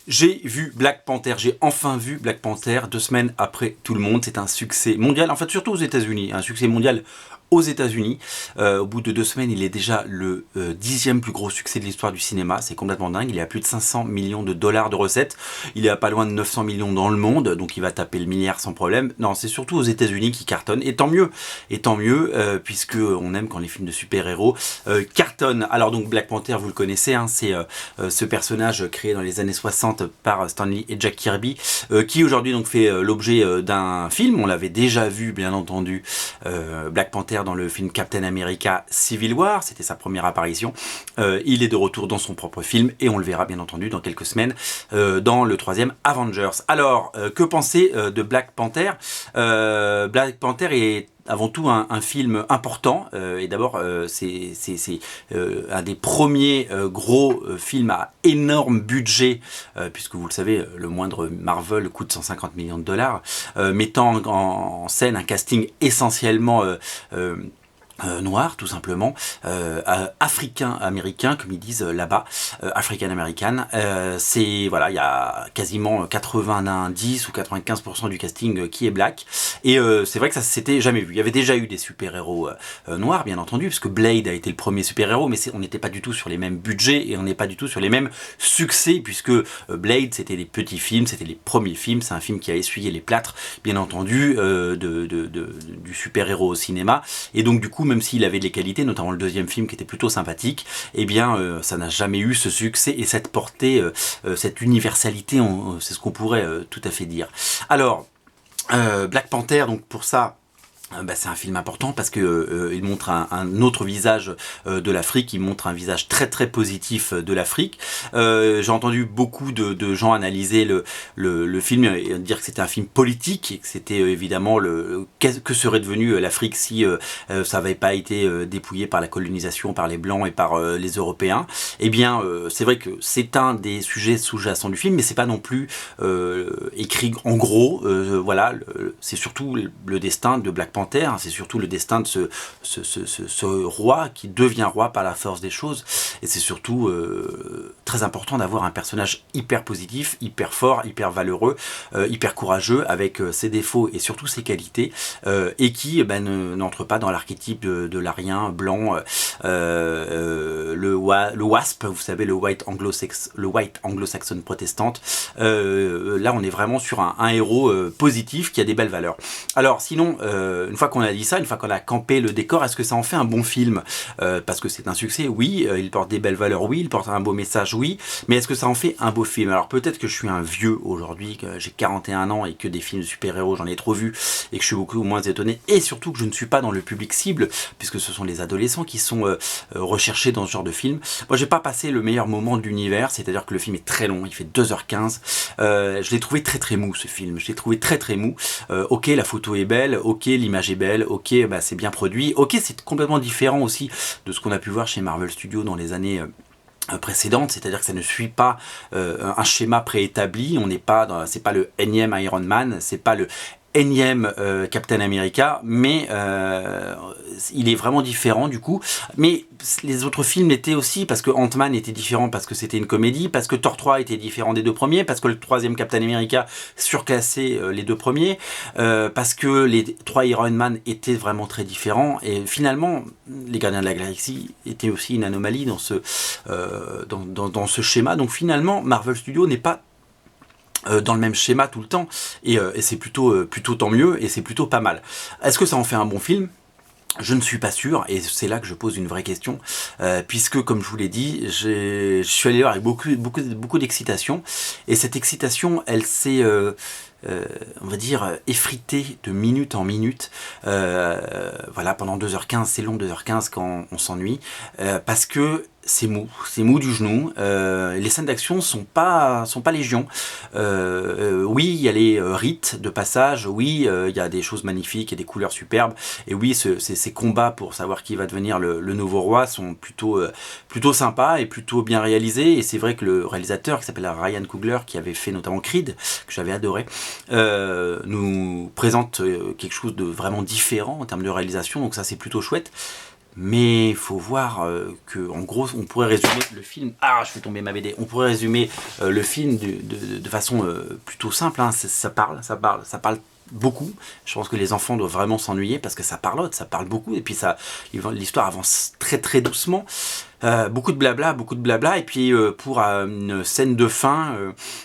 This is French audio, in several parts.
J'ai vu Black Panther, j'ai enfin vu Black Panther 2 semaines après tout le monde. C'est un succès mondial, en fait surtout aux États-Unis, un succès mondial aux États-Unis. Au bout de 2 semaines, il est déjà le 10e plus gros succès de l'histoire du cinéma. C'est complètement dingue. Il est à plus de 500 millions de dollars de recettes. Il est à pas loin de 900 millions dans le monde, donc il va taper le milliard sans problème. Non, c'est surtout aux États-Unis qui cartonne. Et tant mieux, puisque on aime quand les films de super-héros cartonnent. Alors donc Black Panther, vous le connaissez, hein, c'est ce personnage créé dans les années 60 par Stan Lee et Jack Kirby, qui aujourd'hui donc fait l'objet d'un film. On l'avait déjà vu, bien entendu, Black Panther dans le film Captain America Civil War, c'était sa première apparition. Il est de retour dans son propre film et on le verra bien entendu dans quelques semaines dans le 3e Avengers. Alors, que penser de Black Panther? Black Panther est avant tout un film important, et d'abord c'est un des premiers gros films à énorme budget, puisque vous le savez, le moindre Marvel coûte 150 millions de dollars, mettant en scène un casting essentiellement noir, tout simplement, africain-américain, comme ils disent là-bas, African-American. C'est, voilà, il y a quasiment 90 ou 95% du casting qui est black, et c'est vrai que ça s'était jamais vu. Il y avait déjà eu des super-héros noirs, bien entendu, parce que Blade a été le premier super-héros, mais on n'était pas du tout sur les mêmes budgets, et on n'est pas du tout sur les mêmes succès, puisque Blade, c'était les petits films, c'était les premiers films, c'est un film qui a essuyé les plâtres, bien entendu, du super-héros au cinéma, et donc du coup, même s'il avait des qualités, notamment le deuxième film qui était plutôt sympathique, eh bien ça n'a jamais eu ce succès et cette portée, cette universalité, c'est ce qu'on pourrait tout à fait dire. Alors, Black Panther, donc pour ça, c'est un film important parce que il montre un autre visage de l'Afrique, il montre un visage très très positif de l'Afrique. J'ai entendu beaucoup de gens analyser le film et dire que c'était un film politique et que c'était évidemment que serait devenu l'Afrique si ça n'avait pas été dépouillé par la colonisation, par les Blancs et par les Européens. Eh bien, c'est vrai que c'est un des sujets sous-jacents du film, mais c'est pas non plus écrit en gros. Voilà, c'est surtout le destin de Black Panther. C'est surtout le destin de ce roi qui devient roi par la force des choses, et c'est surtout très important d'avoir un personnage hyper positif, hyper fort, hyper valeureux, hyper courageux, avec ses défauts et surtout ses qualités, et qui n'entre pas dans l'archétype de l'arien blanc, le WASP, vous savez, le white anglo-saxon protestante. Là on est vraiment sur un héros positif qui a des belles valeurs. Alors sinon, une fois qu'on a dit ça, une fois qu'on a campé le décor, est-ce que ça en fait un bon film? Parce que c'est un succès, oui, il porte des belles valeurs, oui, il porte un beau message, oui, mais est-ce que ça en fait un beau film? Alors peut-être que je suis un vieux aujourd'hui, que j'ai 41 ans et que des films de super-héros j'en ai trop vu et que je suis beaucoup moins étonné, et surtout que je ne suis pas dans le public cible, puisque ce sont les adolescents qui sont recherchés dans ce genre de film. Moi j'ai pas passé le meilleur moment de l'univers, c'est-à-dire que le film est très long, il fait 2h15, je l'ai trouvé très très mou ce film, je l'ai trouvé très très mou. Ok, la photo est belle, ok, l'image est belle, ok, c'est bien produit, ok, c'est complètement différent aussi de ce qu'on a pu voir chez Marvel Studios dans les années précédentes, c'est-à-dire que ça ne suit pas un schéma préétabli, on n'est pas dans, c'est pas le énième Iron Man, c'est pas le énième Captain America, mais il est vraiment différent du coup. Mais les autres films l'étaient aussi, parce que Ant-Man était différent parce que c'était une comédie, parce que Thor 3 était différent des deux premiers, parce que le 3e Captain America surclassait les deux premiers, parce que les 3 Iron Man étaient vraiment très différents, et finalement les Gardiens de la Galaxie étaient aussi une anomalie dans ce schéma. Donc finalement Marvel Studios n'est pas dans le même schéma tout le temps, et c'est plutôt tant mieux, et c'est plutôt pas mal. Est-ce que ça en fait un bon film? Je ne suis pas sûr, et c'est là que je pose une vraie question, puisque comme je vous l'ai dit, je suis allé voir avec beaucoup d'excitation, et cette excitation, elle s'est on va dire effritée de minute en minute. Voilà, pendant 2h15, c'est long 2h15 quand on s'ennuie, parce que c'est mou du genou. Les scènes d'action sont pas légion. Oui, il y a les rites de passage, oui, il y a des choses magnifiques et des couleurs superbes, et oui, ces combats pour savoir qui va devenir le nouveau roi sont plutôt sympas et plutôt bien réalisés. Et c'est vrai que le réalisateur qui s'appelle Ryan Coogler, qui avait fait notamment Creed, que j'avais adoré, nous présente quelque chose de vraiment différent en termes de réalisation, donc ça c'est plutôt chouette. mais il faut voir que, en gros, on pourrait résumer le film. Ah, je fais tomber ma BD. On pourrait résumer le film de façon plutôt simple. Hein. Ça parle beaucoup. Je pense que les enfants doivent vraiment s'ennuyer parce que ça parle beaucoup. Et puis l'histoire avance très très doucement. Beaucoup de blabla, et puis pour une scène de fin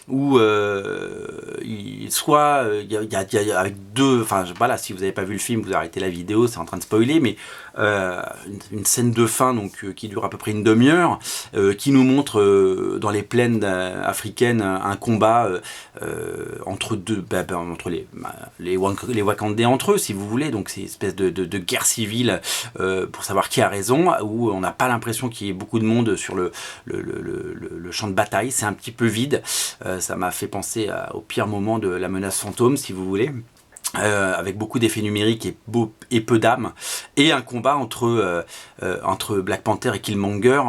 où il y a avec deux, enfin voilà, si vous n'avez pas vu le film, vous arrêtez la vidéo, c'est en train de spoiler, mais une scène de fin donc qui dure à peu près une demi-heure, qui nous montre dans les plaines africaines un combat entre entre les Wakandais entre eux, si vous voulez, donc c'est une espèce de guerre civile pour savoir qui a raison, où on n'a pas l'impression qu'il y ait beaucoup de monde sur le champ de bataille, c'est un petit peu vide, ça m'a fait penser au pire moment de la menace fantôme, si vous voulez. Avec beaucoup d'effets numériques et peu d'âme, et un combat entre Black Panther et Killmonger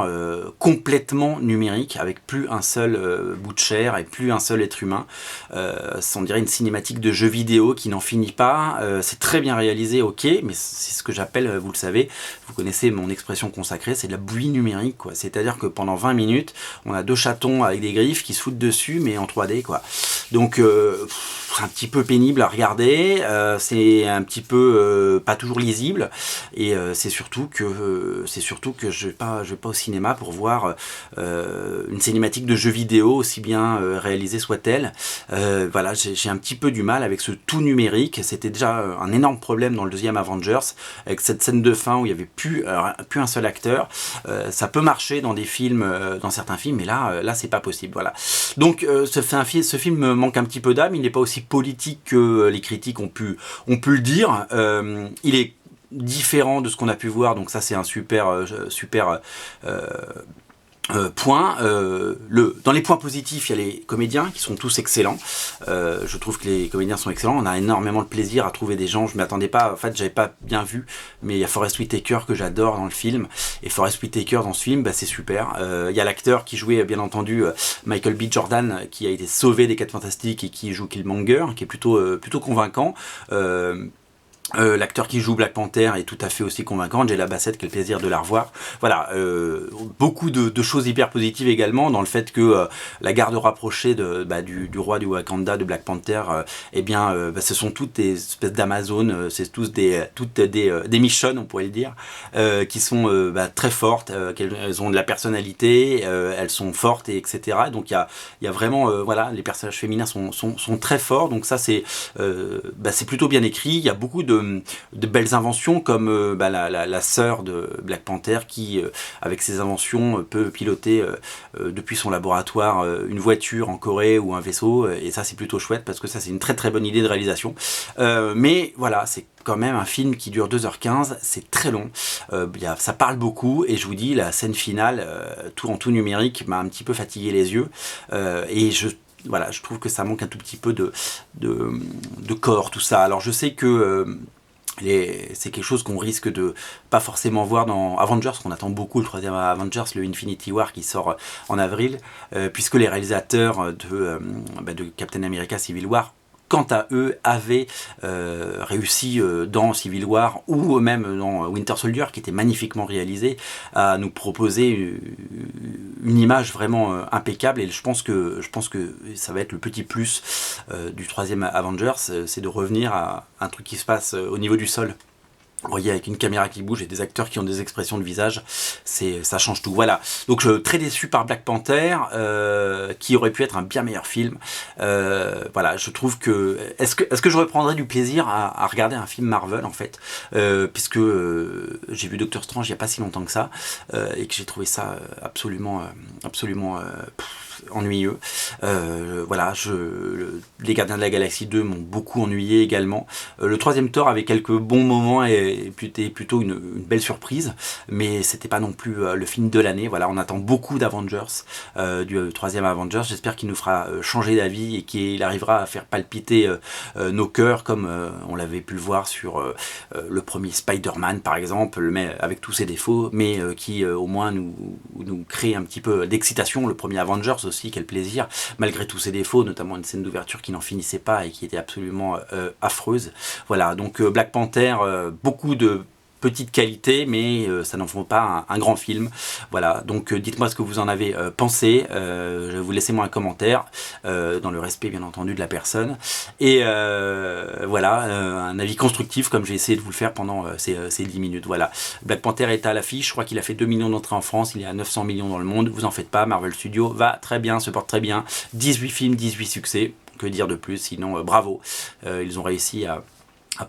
complètement numérique, avec plus un seul bout de chair et plus un seul être humain. On dirait une cinématique de jeu vidéo qui n'en finit pas. C'est très bien réalisé, ok, mais c'est ce que j'appelle, vous le savez, vous connaissez mon expression consacrée, c'est de la bouillie numérique, quoi. C'est-à-dire que pendant 20 minutes, on a deux chatons avec des griffes qui se foutent dessus, mais en 3D, quoi. Donc, c'est un petit peu pénible à regarder. C'est un petit peu pas toujours lisible, et c'est surtout que je vais pas au cinéma pour voir une cinématique de jeu vidéo aussi bien réalisée soit-elle. Voilà, j'ai un petit peu du mal avec ce tout numérique. C'était déjà un énorme problème dans le deuxième Avengers avec cette scène de fin où il y avait plus un seul acteur. Ça peut marcher dans des films, dans certains films, mais là c'est pas possible. Voilà. Donc ce film manque un petit peu d'âme. Il n'est pas aussi politique que les critiques ont pu le dire. Il est différent de ce qu'on a pu voir, donc ça c'est un super point. Dans les points positifs, il y a les comédiens qui sont tous excellents. Je trouve que les comédiens sont excellents. On a énormément de plaisir à trouver des gens. Je m'attendais pas, en fait, j'avais pas bien vu, mais il y a Forest Whitaker que j'adore dans le film. Et Forest Whitaker dans ce film, bah, c'est super. Il y a l'acteur qui jouait, bien entendu, Michael B. Jordan, qui a été sauvé des 4 Fantastiques et qui joue Killmonger, qui est plutôt convaincant. L'acteur qui joue Black Panther est tout à fait aussi convaincant. Angela Bassett, quel plaisir de la revoir. Voilà, beaucoup de choses hyper positives également dans le fait que la garde rapprochée du roi du Wakanda, de Black Panther, ce sont toutes des espèces d'Amazones, c'est toutes des Michonnes, on pourrait le dire, qui sont très fortes, elles ont de la personnalité, elles sont fortes, etc. Donc il y a vraiment, les personnages féminins sont très forts, donc ça c'est plutôt bien écrit. Il y a beaucoup de belles inventions comme la sœur de Black Panther qui avec ses inventions peut piloter depuis son laboratoire une voiture en Corée ou un vaisseau, et ça c'est plutôt chouette parce que ça c'est une très très bonne idée de réalisation, mais voilà, c'est quand même un film qui dure 2h15, c'est très long, ça parle beaucoup, et je vous dis, la scène finale tout numérique m'a un petit peu fatigué les yeux, et je trouve que ça manque un tout petit peu de corps, tout ça. Alors je sais que c'est quelque chose qu'on risque de pas forcément voir dans Avengers, qu'on attend beaucoup, le troisième Avengers, le Infinity War qui sort en avril, puisque les réalisateurs de Captain America Civil War, quant à eux, avaient réussi dans Civil War ou même dans Winter Soldier, qui était magnifiquement réalisé, à nous proposer une image vraiment impeccable. Et je pense que ça va être le petit plus du troisième Avengers, c'est de revenir à un truc qui se passe au niveau du sol. Vous voyez, avec une caméra qui bouge et des acteurs qui ont des expressions de visage, ça change tout. Voilà. Donc je suis très déçu par Black Panther, qui aurait pu être un bien meilleur film. Je trouve que est-ce que je reprendrais du plaisir à regarder un film Marvel en fait, puisque j'ai vu Doctor Strange il n'y a pas si longtemps que ça, et que j'ai trouvé ça absolument ennuyeux. Les Gardiens de la Galaxie 2 m'ont beaucoup ennuyé également. Le troisième Thor avait quelques bons moments et plutôt une belle surprise, mais c'était pas non plus le film de l'année. Voilà, on attend beaucoup d'Avengers, du troisième Avengers. J'espère qu'il nous fera changer d'avis et qu'il arrivera à faire palpiter nos cœurs comme on l'avait pu le voir sur le premier Spider-Man par exemple, mais avec tous ses défauts, mais qui au moins nous crée un petit peu d'excitation. Le premier Avengers aussi, quel plaisir, malgré tous ses défauts, notamment une scène d'ouverture qui n'en finissait pas et qui était absolument affreuse. Voilà, donc Black Panther, beaucoup de petite qualité, mais ça n'en fait pas un grand film. Voilà, donc dites-moi ce que vous en avez pensé. Je vais vous laisser moi un commentaire, dans le respect bien entendu de la personne. Et voilà, un avis constructif comme j'ai essayé de vous le faire pendant ces 10 minutes. Voilà, Black Panther est à l'affiche, je crois qu'il a fait 2 millions d'entrées en France, il est à 900 millions dans le monde, vous en faites pas, Marvel Studios va très bien, se porte très bien, 18 films, 18 succès, que dire de plus, sinon bravo, ils ont réussi à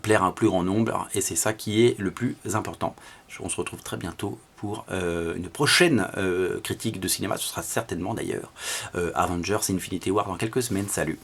plaire à un plus grand nombre, et c'est ça qui est le plus important. On se retrouve très bientôt pour une prochaine critique de cinéma, ce sera certainement d'ailleurs Avengers Infinity War dans quelques semaines, salut.